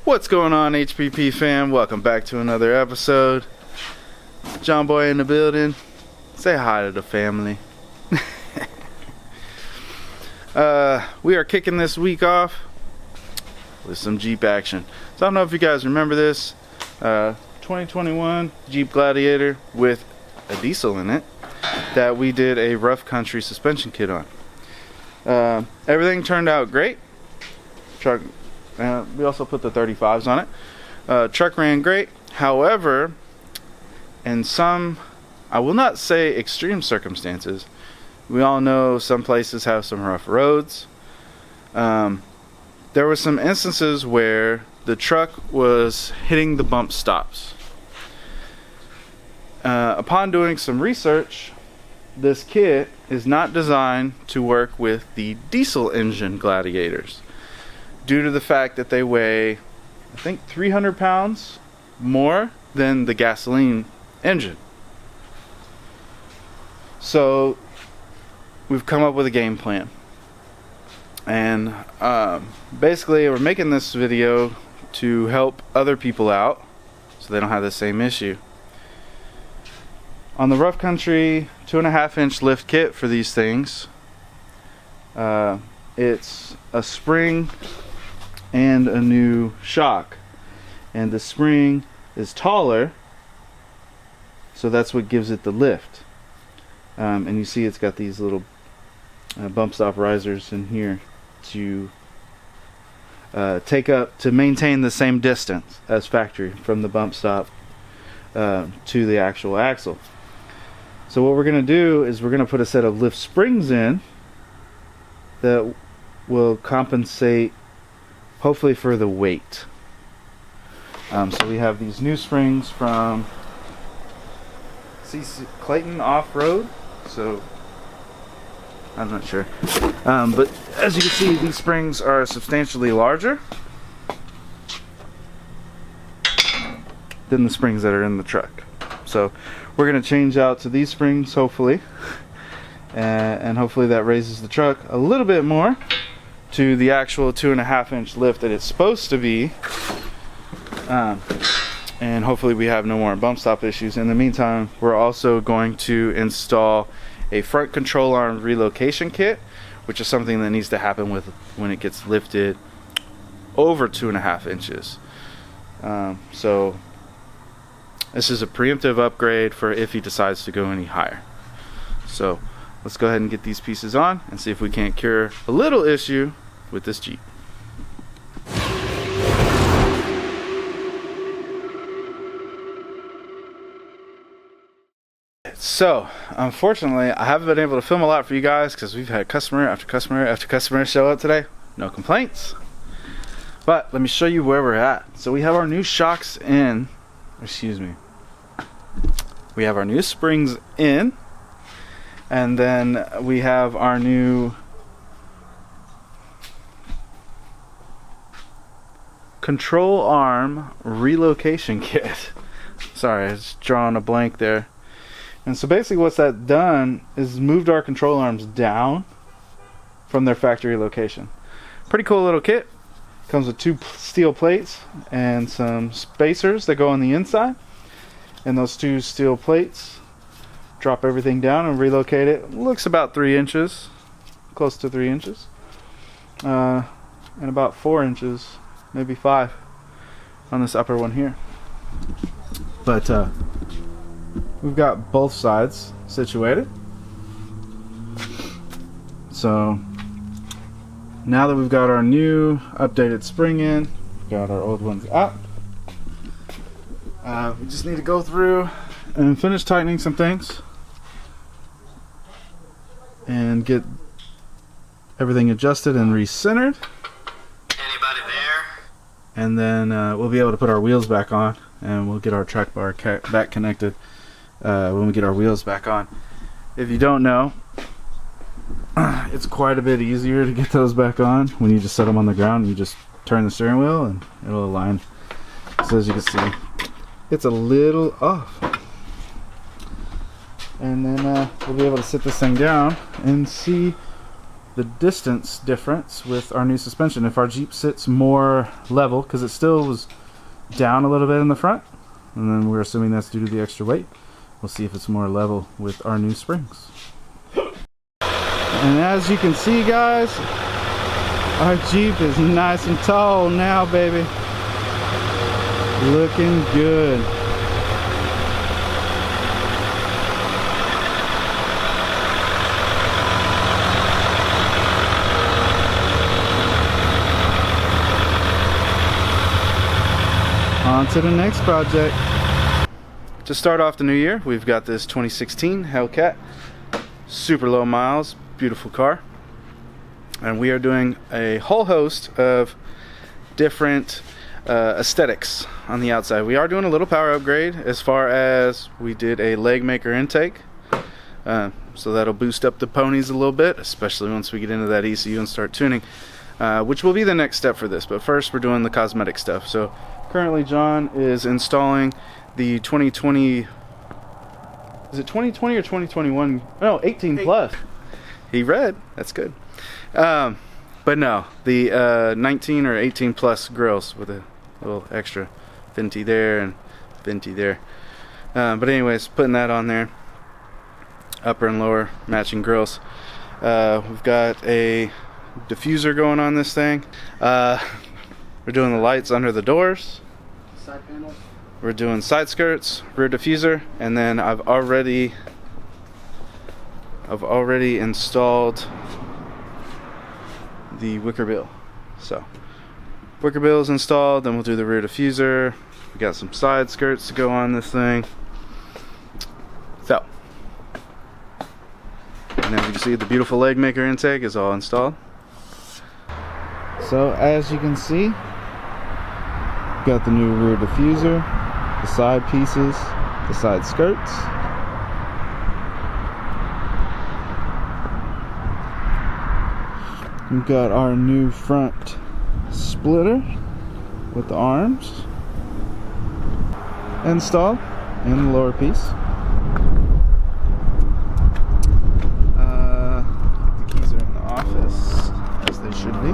What's going on, HPP fam? Welcome back to another episode. John Boy in the building. Say hi to the family. We are kicking this week off with some Jeep action. So I don't know if you guys remember this 2021 Jeep Gladiator with a diesel in it that we did a rough country suspension kit on. Everything turned out great. Truck, we also put the 35s on it. Truck ran great. However, in some, I will not say extreme circumstances, we all know some places have some rough roads. There were some instances where the truck was hitting the bump stops. Upon doing some research, this kit is not designed to work with the diesel engine Gladiators due to the fact that they weigh, I think, 300 pounds more than the gasoline engine. So we've come up with a game plan, and basically we're making this video to help other people out so they don't have the same issue. On the rough country 2.5 inch lift kit for these things, it's a spring and a new shock, and the spring is taller, so that's what gives it the lift. And you see it's got these little bump stop risers in here to maintain the same distance as factory from the bump stop to the actual axle. So what we're going to do is we're going to put a set of lift springs in that will compensate hopefully for the weight. So we have these new springs from CC Clayton Off-Road. So I'm not sure, but as you can see, these springs are substantially larger than the springs that are in the truck. So we're going to change out to these springs, hopefully, and hopefully that raises the truck a little bit more to the actual 2.5 inch lift that it's supposed to be, and hopefully we have no more bump stop issues. In the meantime, we're also going to install a front control arm relocation kit, which is something that needs to happen with when it gets lifted over 2.5 inches. So this is a preemptive upgrade for if he decides to go any higher. So let's go ahead and get these pieces on and see if we can't cure a little issue with this Jeep. So unfortunately, I haven't been able to film a lot for you guys because we've had customer after customer after customer show up today. No complaints. But let me show you where we're at. So we have our new shocks in. Excuse me. We have our new springs in, and then we have our new control arm relocation kit. Sorry, I was drawing a blank there. And so basically what's that done is moved our control arms down from their factory location. Pretty cool little kit. Comes with 2 steel plates and some spacers that go on the inside. And those 2 steel plates drop everything down and relocate it. Looks about 3 inches, close to 3 inches. And about 4 inches, maybe 5 on this upper one here. But we've got both sides situated. So now that we've got our new updated spring in, got our old ones out, we just need to go through and finish tightening some things and get everything adjusted and recentered. Anybody there? And then we'll be able to put our wheels back on, and we'll get our track bar back connected when we get our wheels back on. If you don't know, it's quite a bit easier to get those back on when you just set them on the ground and you just turn the steering wheel and it'll align. So as you can see, it's a little off. And then we'll be able to sit this thing down and see the distance difference with our new suspension. If our Jeep sits more level, because it still was down a little bit in the front, and then we're assuming that's due to the extra weight, we'll see if it's more level with our new springs. And as you can see, guys, our Jeep is nice and tall now, baby. Looking good. On to the next project. To start off the new year, we've got this 2016 Hellcat. Super low miles, beautiful car. And we are doing a whole host of different aesthetics on the outside. We are doing a little power upgrade as far as we did a leg maker intake. So that'll boost up the ponies a little bit, especially once we get into that ECU and start tuning, which will be the next step for this. But first we're doing the cosmetic stuff. So currently John is installing the 2020, is it 2020 or 2021? No, 18 plus. He read, that's good. But no, the 19 or 18 plus grills with a little extra venti there and venti there. But anyways, putting that on there. Upper and lower matching grills. We've got a diffuser going on this thing. We're doing the lights under the doors. Side panels. We're doing side skirts, rear diffuser, and then I've already installed the wicker bill. So wicker bill is installed, then we'll do the rear diffuser. We got some side skirts to go on this thing. So, and as you can see, the beautiful leg maker intake is all installed. So as you can see, got the new rear diffuser, the side pieces, the side skirts. We've got our new front splitter with the arms installed and the lower piece. The keys are in the office, as they should be.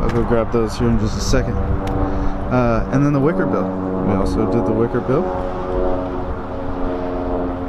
I'll go grab those here in just a second. And then the wicker bill. We also did the wicker bill.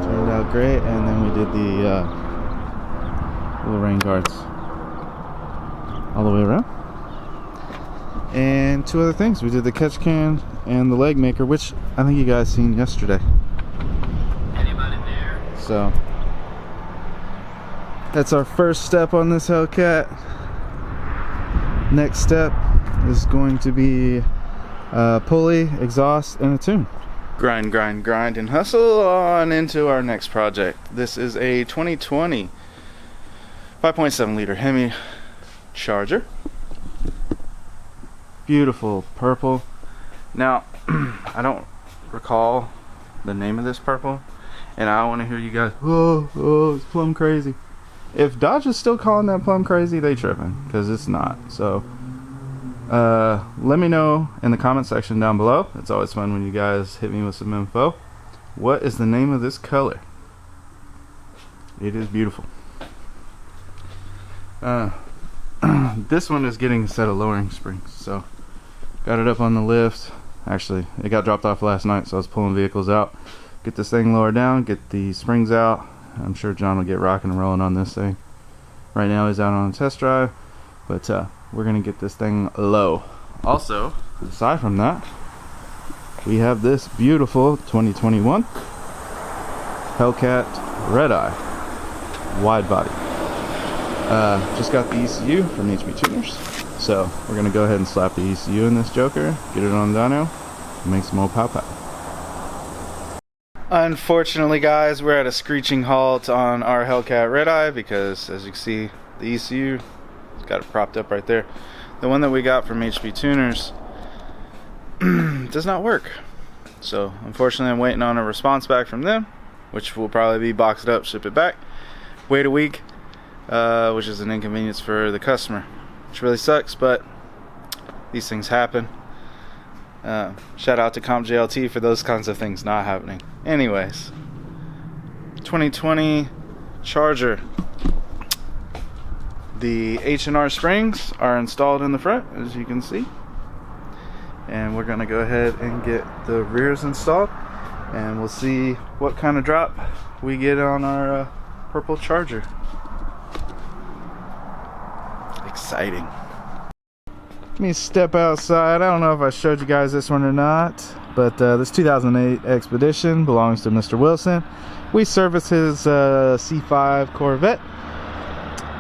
Turned out great. And then we did the little rain guards all the way around. And two other things. We did the catch can and the leg maker, which I think you guys seen yesterday. Anybody there? So that's our first step on this Hellcat. Next step is going to be pulley, exhaust, and a tune. Grind, grind, grind, and hustle on into our next project. This is a 2020 5.7 liter Hemi Charger. Beautiful purple. Now, I don't recall the name of this purple, and I want to hear you guys, oh, it's plum crazy. If Dodge is still calling that plum crazy, they tripping, because it's not. So let me know in the comment section down below. It's always fun when you guys hit me with some info. What is the name of this color? It is beautiful. This one is getting a set of lowering springs, so got it up on the lift. Actually, it got dropped off last night, so I was pulling vehicles out. Get this thing lowered down, get the springs out. I'm sure John will get rocking and rolling on this thing. Right now he's out on a test drive, but we're gonna get this thing low. Also, aside from that, we have this beautiful 2021 Hellcat Red Eye wide body. Just got the ECU from HB Tuners, so we're gonna go ahead and slap the ECU in this joker, get it on dyno, and make some more pow pow. Unfortunately, guys, we're at a screeching halt on our Hellcat Red Eye because, as you can see, the ECU has got it propped up right there. The one that we got from HB Tuners does not work. So, unfortunately, I'm waiting on a response back from them, which will probably be boxed up, ship it back, wait a week, which is an inconvenience for the customer, which really sucks, but these things happen. Shout out to Comp JLT for those kinds of things not happening. Anyways, 2020 Charger, The H&R springs are installed in the front, as you can see. And we're gonna go ahead and get the rears installed, and we'll see what kind of drop we get on our purple Charger. Exciting. Let me step outside. I don't know if I showed you guys this one or not, but this 2008 Expedition belongs to Mr. Wilson. We service his C5 Corvette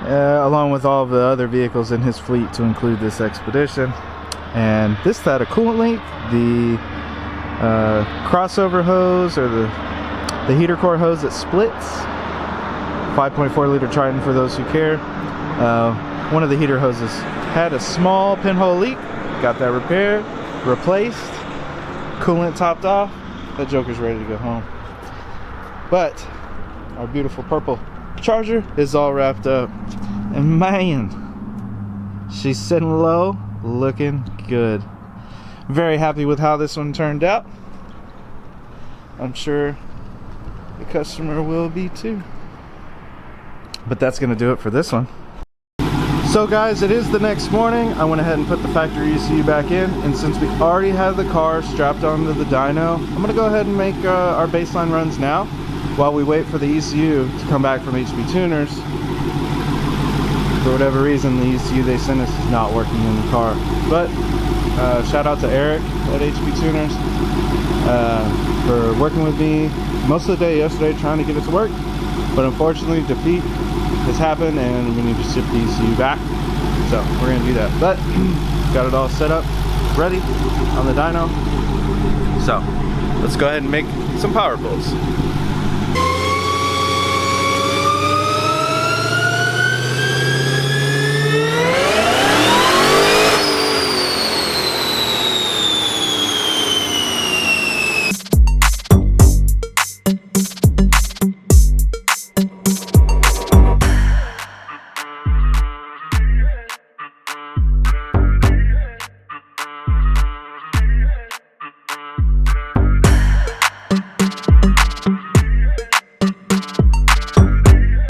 along with all of the other vehicles in his fleet to include this Expedition. And this had a coolant leak. The crossover hose, or the heater core hose that splits, 5.4 liter Triton for those who care. One of the heater hoses had a small pinhole leak. Got that repaired, replaced, coolant topped off. That joker's ready to go home. But our beautiful purple Charger is all wrapped up, and man, she's sitting low, looking good. Very happy with how this one turned out. I'm sure the customer will be too. But that's gonna do it for this one. So guys, it is the next morning. I went ahead and put the factory ECU back in, and since we already have the car strapped onto the dyno, I'm gonna go ahead and make our baseline runs now while we wait for the ECU to come back from HB Tuners. For whatever reason, the ECU they sent us is not working in the car. But shout out to Eric at HB Tuners for working with me most of the day yesterday trying to get it to work. But unfortunately, defeat has happened and we need to ship the ECU back. So we're gonna do that. But got it all set up, ready on the dyno. So let's go ahead and make some power pulls.